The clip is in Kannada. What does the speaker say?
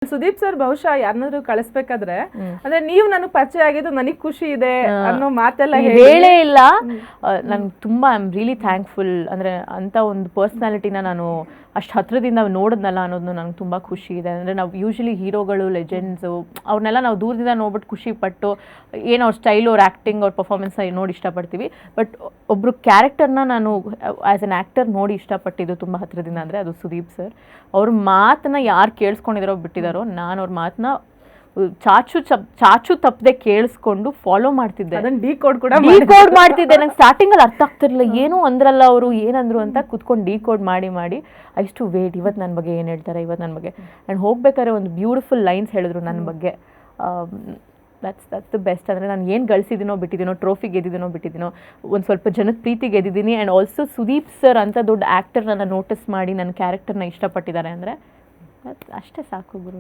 ಸುದೀಪ್ ಸರ್ ಬಹುಶಃ ಯಾರನ್ನಾದ್ರೂ ಕಳಿಸ್ಬೇಕಾದ್ರೆ ಅಂದ್ರೆ ನೀವು ನನಗೆ ಪರಿಚಯ ಆಗಿದ್ದು ನನಗೆ ಖುಷಿ ಇದೆ ಅನ್ನೋ ಮಾತೆಲ್ಲ ಹೇಳೇ ಇಲ್ಲ. ನನ್ಗೆ ತುಂಬಾ ಐ ಆಮ್ ರಿಯಲಿ ಥ್ಯಾಂಕ್ಫುಲ್. ಅಂದ್ರೆ ಅಂತ ಒಂದು ಪರ್ಸ್ನಾಲಿಟಿನ ನಾನು ಅಷ್ಟು ಹತ್ರದಿಂದ ನೋಡಿದ್ನಲ್ಲ ಅನ್ನೋದು ನನಗೆ ತುಂಬ ಖುಷಿ ಇದೆ. ಅಂದರೆ ನಾವು ಯೂಶ್ವಲಿ ಹೀರೋಗಳು, ಲೆಜೆಂಡ್ಸು ಅವ್ರನ್ನೆಲ್ಲ ನಾವು ದೂರದಿಂದ ನೋಡ್ಬಿಟ್ಟು ಖುಷಿ ಪಟ್ಟು ಏನು ಅವ್ರ ಸ್ಟೈಲ್, ಅವ್ರ ಆ್ಯಕ್ಟಿಂಗ್, ಅವ್ರ ಪರ್ಫಾರ್ಮೆನ್ಸ್ ನೋಡಿ ಇಷ್ಟಪಡ್ತೀವಿ. ಬಟ್ ಒಬ್ಬರು ಕ್ಯಾರೆಕ್ಟರ್ನ ನಾನು ಆ್ಯಸ್ ಎನ್ ಆ್ಯಕ್ಟರ್ ನೋಡಿ ಇಷ್ಟಪಟ್ಟಿದ್ದು ತುಂಬ ಹತ್ರದಿಂದ ಅಂದರೆ ಅದು ಸುದೀಪ್ ಸರ್. ಅವ್ರ ಮಾತನ್ನ ಯಾರು ಕೇಳಿಸ್ಕೊಂಡಿದ್ದಾರೋ ಬಿಟ್ಟಿದ್ದಾರೋ, ನಾನು ಅವ್ರ ಮಾತನ್ನ ಚಾಚು ತಪ್ಪದೆ ಕೇಳಿಸ್ಕೊಂಡು ಫಾಲೋ ಮಾಡ್ತಿದ್ದೆ. ಡಿಕೋಡ್ ಮಾಡ್ತಿದ್ದೆ. ನಂಗೆ ಸ್ಟಾರ್ಟಿಂಗಲ್ಲಿ ಅರ್ಥ ಆಗ್ತಿರ್ಲಿಲ್ಲ, ಏನು ಅಂದ್ರಲ್ಲ ಅವರು, ಏನಂದ್ರು ಅಂತ ಕುತ್ಕೊಂಡು ಡಿಕೋಡ್ ಮಾಡಿ ಐ ಟು ವೇಟ್, ಇವತ್ತು ನನ್ನ ಬಗ್ಗೆ ಏನು ಹೇಳ್ತಾರೆ, ಇವತ್ತು ನನ್ನ ಬಗ್ಗೆ. ಆ್ಯಂಡ್ ಹೋಗ್ಬೇಕಾದ್ರೆ ಒಂದು ಬ್ಯೂಟಿಫುಲ್ ಲೈನ್ಸ್ ಹೇಳಿದ್ರು ನನ್ನ ಬಗ್ಗೆ. That's the best. ಅಂದರೆ ನಾನು ಏನು ಗಳಿಸಿದ್ದೀನೋ ಬಿಟ್ಟಿದ್ದೀನೋ, ಟ್ರೋಫಿ ಗೆದ್ದಿದ್ದೀನೋ ಬಿಟ್ಟಿದ್ದೀನೋ, ಒಂದು ಸ್ವಲ್ಪ ಜನದ ಪ್ರೀತಿ ಗೆದ್ದಿದ್ದೀನಿ. ಆ್ಯಂಡ್ ಆಲ್ಸೋ ಸುದೀಪ್ ಸರ್ ಅಂತ ದೊಡ್ಡ ಆ್ಯಕ್ಟರ್ನ ನೋಟಿಸ್ ಮಾಡಿ ನನ್ನ ಕ್ಯಾರೆಕ್ಟರ್ನ ಇಷ್ಟಪಟ್ಟಿದ್ದಾರೆ ಅಂದರೆ ಅಷ್ಟೇ ಸಾಕು ಗುರು.